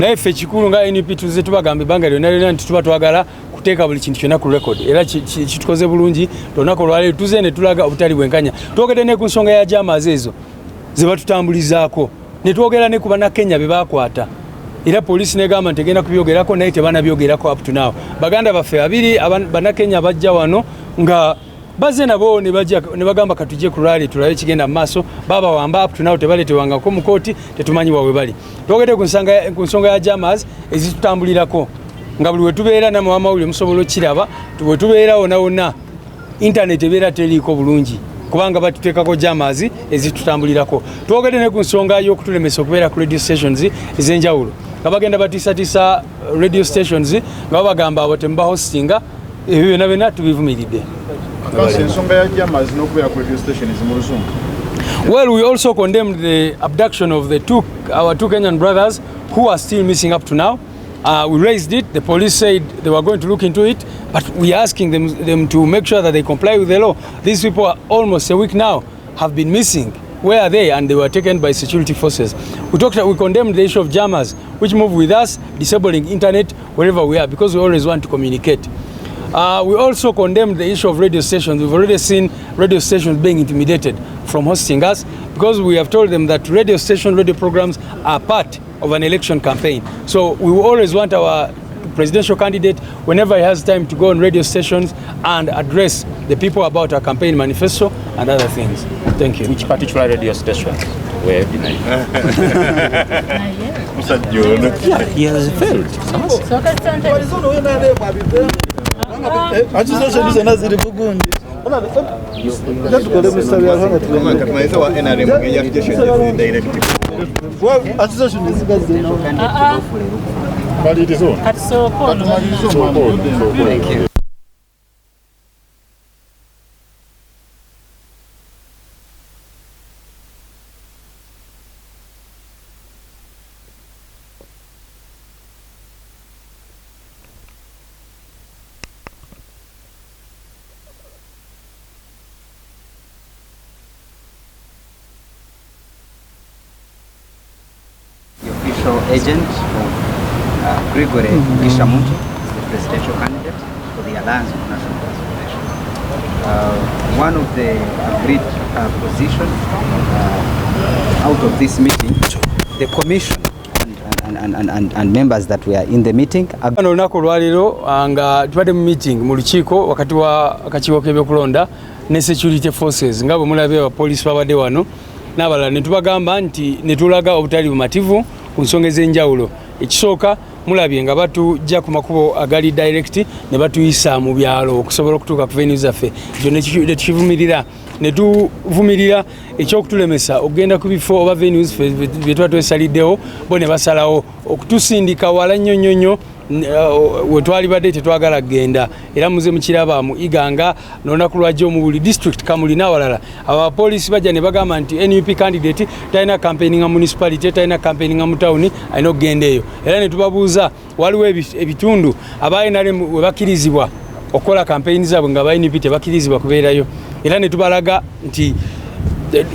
naye ffe kikulu nga NUP tuze tubagamba ebbanga lyonna nti tuba twagala kuteeka buli kintu kyonna ku record era kitukoze bulungi olunaku olwaleero tuze ne tulaga obutali bwenkanya twogedde ne ku nsonga ya jamas ezo ze batutambulizaako ne twogera ne ku bannakenya be baakwata era poliisi negamba nti tegenda kubyogerako naye tebanabyogerako up to now baganda baffe babiri bannakenya bajja wano nga baze nabo ne bagamba katujje ku rally tulabe kigenda mu maaso baba wamba up to now tebaleetewangako mu kooti tetumanyi wawe bali twogedde ku nsonga ya jamas ezitutambulirako nga buli wetubeera namwe wamawulire musobola okiraba wetubeera wona internet ebeera teriiko bulungi kubanga batuteekako jamas ezitutambulirako twogedde ne ku nsonga y'okutulemesa okubeera ku radio stations ez'enjawulo nga bagenda batiisatiisa radio stations nga babagamba abo temuba hostinga ebyo byonna tubivumiridde. Well, we also condemned the abduction of our two Kenyan brothers who are still missing up to now. We raised it. The police said they were going to look into it, but we are asking them to make sure that they comply with the law. These people are almost a week now have been missing. Where are they? And they were taken by security forces. We condemned the issue of jammers, which move with us, disabling internet wherever we are, because we always want to communicate. We also condemned the issue of radio stations. We've already seen radio stations being intimidated from hosting us because we have told them that radio programs are part of an election campaign. So we will always want our presidential candidate, whenever he has time, to go on radio stations and address the people about our campaign manifesto and other things. Thank you. Which particular radio station? Where have you he has failed. Agent of Gregory Gishamutu, the presidential candidate for the Alliance of National Transformation. One of the agreed positions out of this meeting, the commission and members that were in the meeting. Olunaku olwaleero nga tubadde mu meeting mu Lukiiko wakati wa Kakiiko Kebyokulonda ne security forces nga bwe mulabye abapoliisi babadde wano n'abalala ne tubagamba nti ne tulaga obutali bumativu ku nsonga ez'enjawulo. Ekisooka mulabye nga batujja ku makubo agali direct ne batuyisa mu byalo okusobola okutuuka ku venues zaffe. Ekyo ne tukivumirira ne tuvumirira ekyokutulemesa okugenda ku bifo oba venues bye tuba twesaliddewo bo ne basalawo okutusindika wala nnyo we twali badde tetwagala kgenda era muze mukiraba mu iganga n'olunaku lwajja mu buli district Kamuli n'awalala abapoliisi bajja ne bagamba nti NUP candidate talina campaigning municipality talina campaigning mu town alina okgenda eyo era ne tubabuuza waliwo ebitundu NRM we bakirizibwa okukola campaign zaabwe nga NUP tebakirizibwa kubeerayo era ne tubalaga nti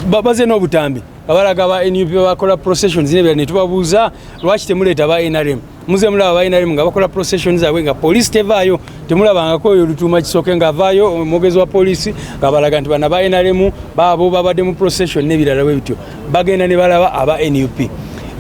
baze n'obutambi abalaga ba NUP bakola processions ne tubabuuza lwaki temuleeta ba NRM muze mulaba ba NRM nga bakola processions zaabwe nga police tevaayo temulabangako oyo Lutuuma Kisooke nga avaayo omwogezi wa poliisi nga balaga nti bana ba NRM baabo babadde mu procession n'ebirala bwe bityo bagenda ne balaba aba NUP.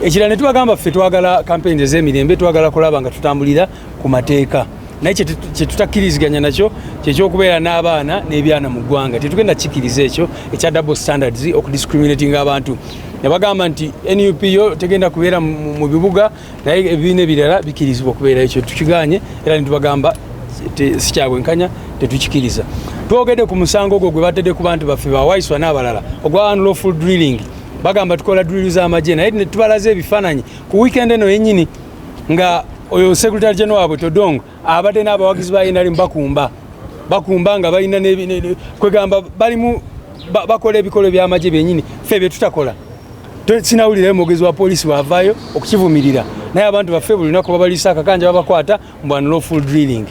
Ekirala ne tubagamba ffe twagala campaigns ez'emirembe twagala kulaba nga tutambulira ku mateeka naye kye tutakkiriziganya nakyo kyekyokubeera n'abaana n'ebyana mu ggwanga tetugenda kikkiriza ekyo ekya double standards okudiscriminating abantu. Ne bagamba nti NUP yo tegenda kubeera mu bibuga naye ebibiina ebirala bikkirizibwa okubeera ekyo tukiganye era ne tubagamba si kyabwenkanya tetukikiriza. Twogedde ku musango ogwo gwe batedde ku bantu baffe bawaiswa n'abalala ogwa unlawful drilling bagamba tukola drill z'amagye naye ne tubalaze ebifaananyi ku weekend eno yennyini nga oyo Secretary General wabwe Todong abadde n'abawagizi ba NRM bakumba nga balina kwegamba balimu bakola ebikolo by'amagye byennyini ffe bye tutakola sinawulira omwogezi wa poliisi wavaayo okukivumirira naye abantu baffe buli lunaku babaliisa akakanja babakwata mu unlawful drilling.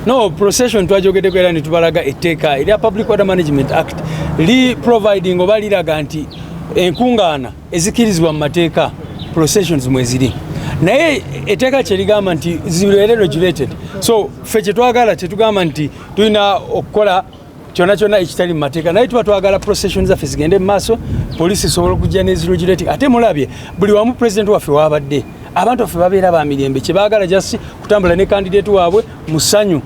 No procession twajogeddeko era ne tubalaga etteeka erya Public Water Management Act li providing oba liraga nti enkungaana ezikkirizibwa mu mateeka processions mweziri. Naye eteka cheligamba nti zibeere regulated. So ffe kyetwagala tetugamba nti tulina okukola kyona ekitali mu mateeka, naye tuba twagala processions zaffe zigende mu maaso, poliisi esobola okujja n'ezirregulating. Ate mulabye buli wamu president waffe wabadde abantu baffe babeera ba mirembe, kye baagala just kutambula ne candidate waabwe mu ssanyu.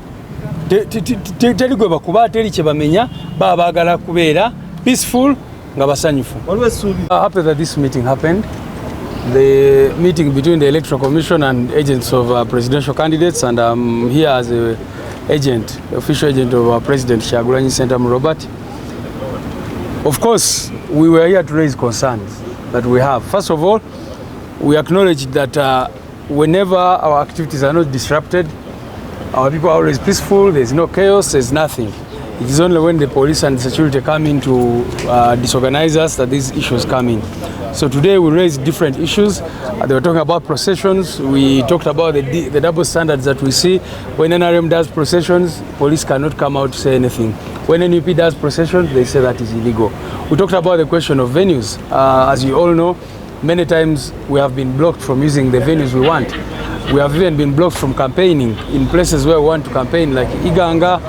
Teri gwe bakuba, teri kye bamenya, baba baagala kubeera peaceful nga basanyufu. Happy that this meeting happened. The meeting between the Electoral Commission and agents of presidential candidates, and I'm here as a official agent of President Kyagulanyi Ssentamu Robert. Of course, we were here to raise concerns that we have. First of all, we acknowledge that whenever our activities are not disrupted, our people are always peaceful, there's no chaos, there's nothing. It is only when the police and security come in to disorganize us that these issues come in. So today we raised different issues. They were talking about processions. We talked about the double standards that we see. When NRM does processions, police cannot come out to say anything. When NUP does processions, they say that is illegal. We talked about the question of venues. As you all know, many times we have been blocked from using the venues we want. We have even been blocked from campaigning in places where we want to campaign, like Iganga.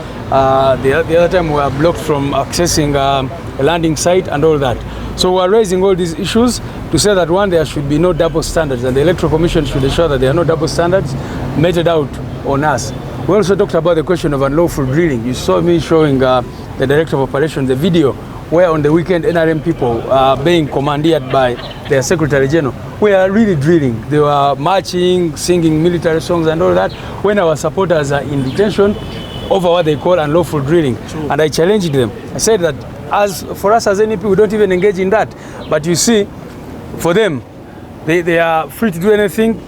The other time we were blocked from accessing a landing site and all that. So we are raising all these issues to say that one, there should be no double standards, and the Electoral Commission should ensure that there are no double standards meted out on us. We also talked about the question of unlawful drilling. You saw me showing the Director of Operations the video where on the weekend NRM people being commandeered by their Secretary General. We are really drilling. They were marching, singing military songs and all that when our supporters are in detention over what they call unlawful drilling. True. And I challenged them. I said that for us as NEP, we don't even engage in that. But you see, for them, they are free to do anything.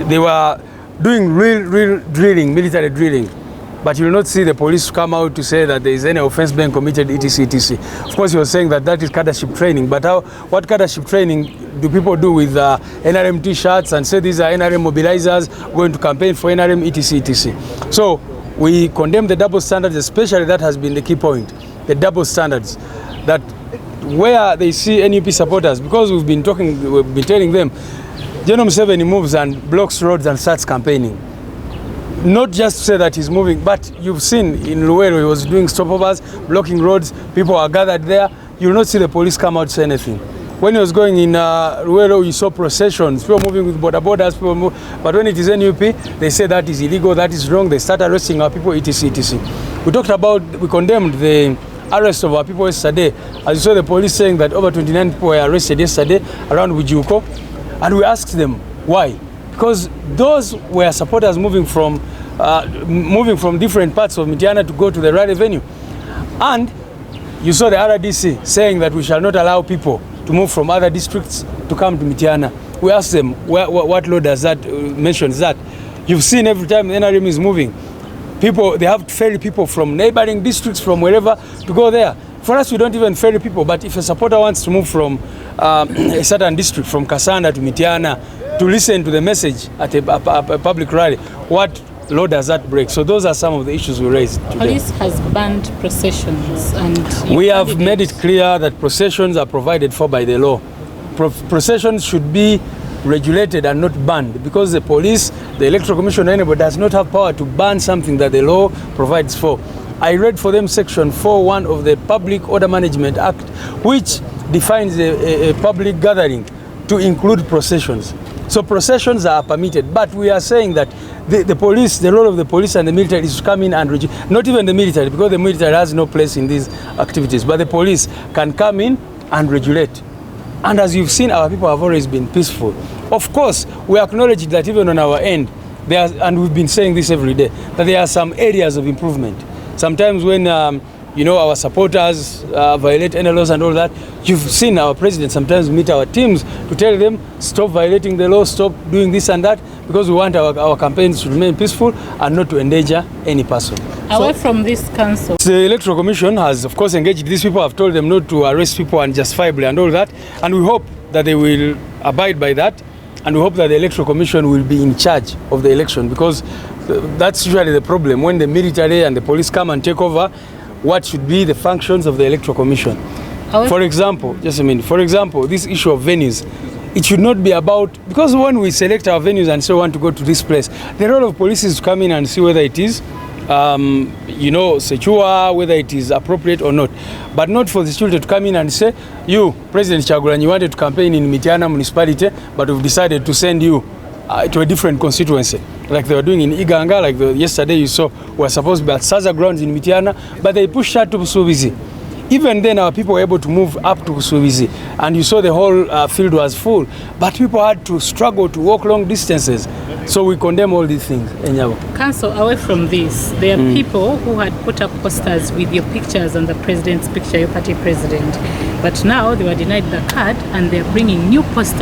They were doing real drilling, military drilling. But you will not see the police come out to say that there is any offense being committed, etc., etc. Of course, you are saying that is cadreship training. But what cadreship training do people do with NRM T-shirts and say these are NRM mobilizers going to campaign for NRM, etc., etc.? So we condemn the double standards, especially that has been the key point. The double standards, that where they see NUP supporters, because we've been telling them, General Museveni moves and blocks roads and starts campaigning. Not just to say that he's moving, but you've seen in Luwero he was doing stopovers, blocking roads, people are gathered there. You'll not see the police come out to say anything. When he was going in Luwero, you saw processions, people moving with border borders, people move. But when it is NUP, they say that is illegal, that is wrong, they start arresting our people, etc., etc. We condemned the arrest of our people yesterday. As you saw the police saying that over 29 people were arrested yesterday around Lukiiko, and we asked them why. Because those were supporters moving from different parts of Mityana to go to the rally venue. And you saw the RDC saying that we shall not allow people to move from other districts to come to Mityana. We asked them, what law does that mentions that? You've seen every time the NRM is moving, they have to ferry people from neighboring districts, from wherever, to go there. For us, we don't even ferry people, but if a supporter wants to move from a certain district, from Kasanda to Mityana, to listen to the message at a public rally, what law does that break? So those are some of the issues we raised today. Police has banned processions, and we have made it clear that processions are provided for by the law. Processions should be regulated and not banned, because the police, the Electoral Commission, anybody does not have power to ban something that the law provides for. I read for them section 4.1 of the Public Order Management Act, which defines a public gathering to include processions. So processions are permitted, but we are saying that the police, the role of the police and the military is to come in and not even the military, because the military has no place in these activities, but the police can come in and regulate. And as you've seen, our people have always been peaceful. Of course, we acknowledge that even on our end, and we've been saying this every day, that there are some areas of improvement. Sometimes when our supporters violate any laws and all that, you've seen our president sometimes meet our teams to tell them, stop violating the law, stop doing this and that, because we want our campaigns to remain peaceful and not to endanger any person. Away from this council, the Electoral Commission has, of course, engaged these people. Have told them not to arrest people unjustifiably and all that, and we hope that they will abide by that, and we hope that the Electoral Commission will be in charge of the election, because that's usually the problem. When the military and the police come and take over, what should be the functions of the Electoral Commission? For example, just a minute. For example, this issue of venues. it should not be about, because when we select our venues and say we want to go to this place, the role of police is to come in and see whether it is secure, whether it is appropriate or not, but not for the security to come in and say, you, President Kyagulanyi, you wanted to campaign in Mityana municipality, but we've decided to send you to a different constituency, like they were doing in Iganga, like yesterday you saw, we were supposed to be at Saza grounds in Mityana, but they pushed that to Busubizi. Even then, our people were able to move up to Busubizi, and you saw the whole field was full, but people had to struggle to walk long distances. So we condemn all these things. Council, away from this, there are people who had put up posters with your pictures and the president's picture, your party president, but now they were denied the card and they're bringing new posters